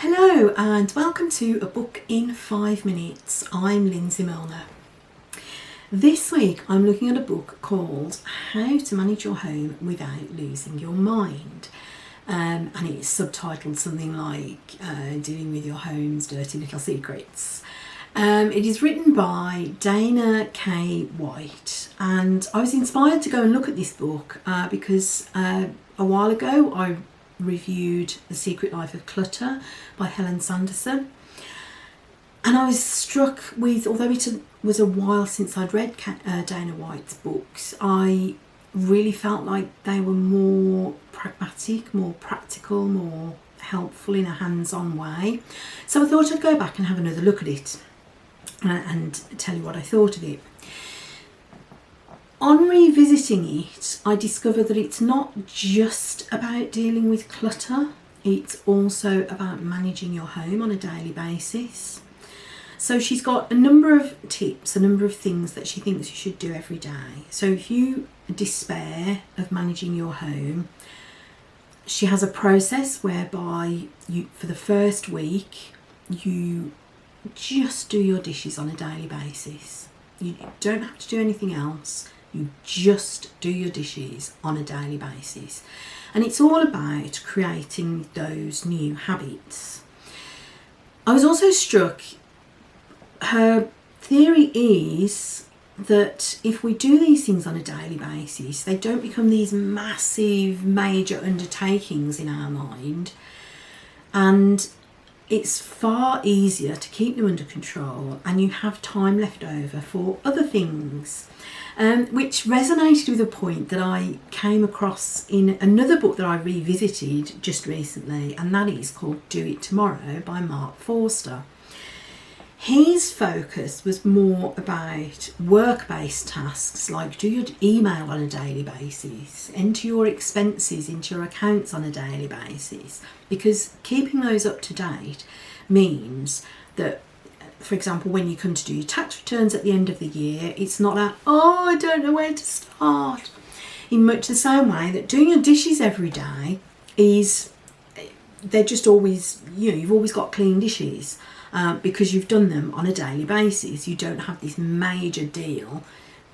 Hello and welcome to A Book in 5 Minutes. I'm Lindsay Milner. This week I'm looking at a book called How to Manage Your Home Without Losing Your Mind. And it's subtitled something like Dealing with Your Home's Dirty Little Secrets. It is written by Dana K. White, and I was inspired to go and look at this book because a while ago I reviewed The Secret Life of Clutter by Helen Sanderson, and I was struck with, although it was a while since I'd read Dana White's books, I really felt like they were more pragmatic, more practical, more helpful in a hands-on way. So I thought I'd go back and have another look at it and tell you what I thought of it. On revisiting it, I discovered that it's not just about dealing with clutter, it's also about managing your home on a daily basis. So she's got a number of tips, a number of things that she thinks you should do every day. So if you despair of managing your home, she has a process whereby you, for the first week, you just do your dishes on a daily basis. You don't have to do anything else. You just do your dishes on a daily basis. And it's all about creating those new habits. I was also struck, her theory is that if we do these things on a daily basis, they don't become these massive, major undertakings in our mind. And it's far easier to keep them under control, and you have time left over for other things. Which resonated with a point that I came across in another book that I revisited just recently, and that is called Do It Tomorrow by Mark Forster. His focus was more about work-based tasks, like do your email on a daily basis, enter your expenses into your accounts on a daily basis, because keeping those up to date means that, for example, when you come to do your tax returns at the end of the year, it's not that, oh, I don't know where to start. In much the same way that doing your dishes every day is, they're just always, you've always got clean dishes because you've done them on a daily basis. You don't have this major deal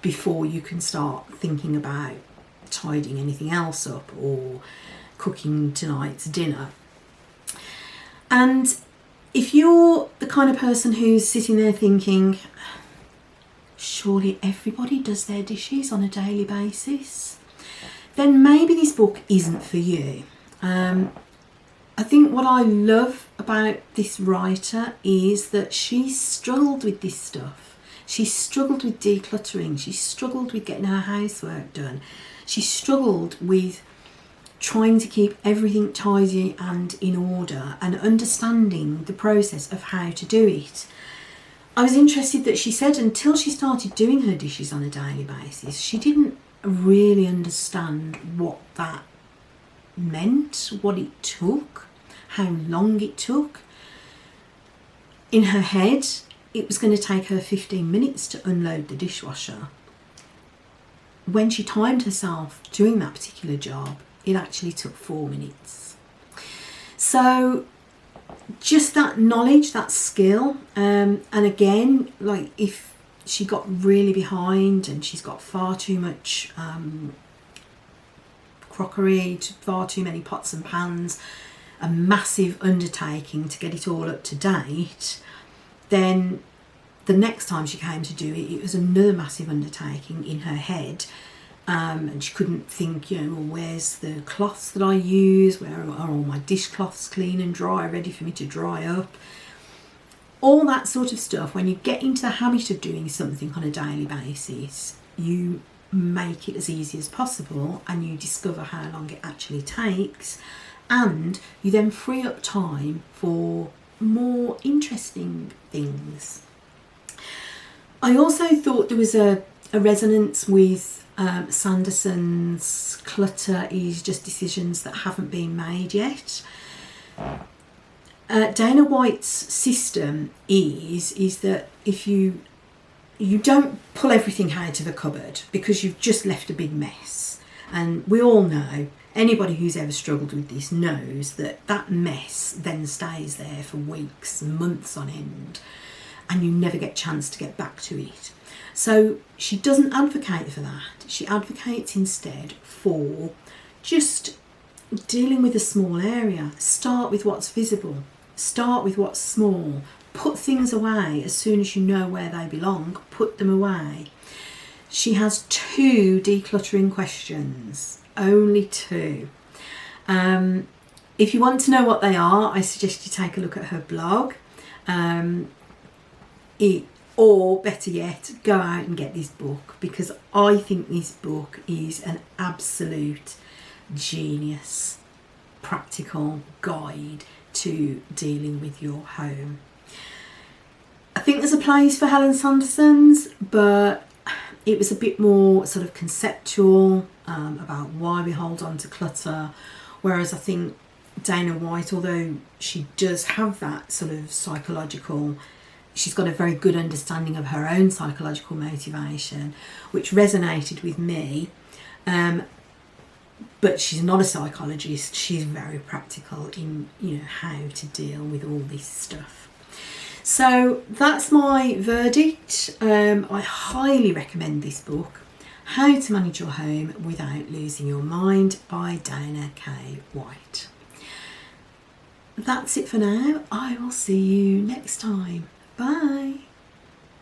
before you can start thinking about tidying anything else up or cooking tonight's dinner. And if you're the kind of person who's sitting there thinking, surely everybody does their dishes on a daily basis, then maybe this book isn't for you. I think what I love about this writer is that she struggled with this stuff. She struggled with decluttering. She struggled with getting her housework done. She struggled with trying to keep everything tidy and in order and understanding the process of how to do it. I was interested that she said until she started doing her dishes on a daily basis, she didn't really understand what that meant, what it took, how long it took. In her head, it was going to take her 15 minutes to unload the dishwasher. When she timed herself doing that particular job, it actually took 4 minutes. So just that knowledge, that skill, and again, like if she got really behind and she's got far too much crockery, far too many pots and pans, a massive undertaking to get it all up to date, then the next time she came to do it, it was another massive undertaking in her head. And she couldn't think, well, where's the cloths that I use? Where are all my dishcloths clean and dry, ready for me to dry up? All that sort of stuff. When you get into the habit of doing something on a daily basis, you make it as easy as possible and you discover how long it actually takes, and you then free up time for more interesting things. I also thought there was a resonance with Sanderson's clutter is just decisions that haven't been made yet. Dana White's system is that if you don't pull everything out of a cupboard because you've just left a big mess, and we all know Anybody who's ever struggled with this knows that that mess then stays there for weeks, months on end, and you never get a chance to get back to it. So she doesn't advocate for that. She advocates instead for just dealing with a small area. Start with what's visible. Start with what's small. Put things away as soon as you know where they belong. Put them away. She has 2 decluttering questions. Only 2. If you want to know what they are, I suggest you take a look at her blog. Or better yet, go out and get this book, because I think this book is an absolute genius practical guide to dealing with your home. I think there's a place for Helen Sanderson's, but it was a bit more sort of conceptual about why we hold on to clutter, whereas I think Dana White, although she does have that sort of psychological, she's got a very good understanding of her own psychological motivation, which resonated with me. But she's not a psychologist. She's very practical in, how to deal with all this stuff. So that's my verdict. I highly recommend this book, How to Manage Your Home Without Losing Your Mind by Dana K. White. That's it for now. I will see you next time. Bye.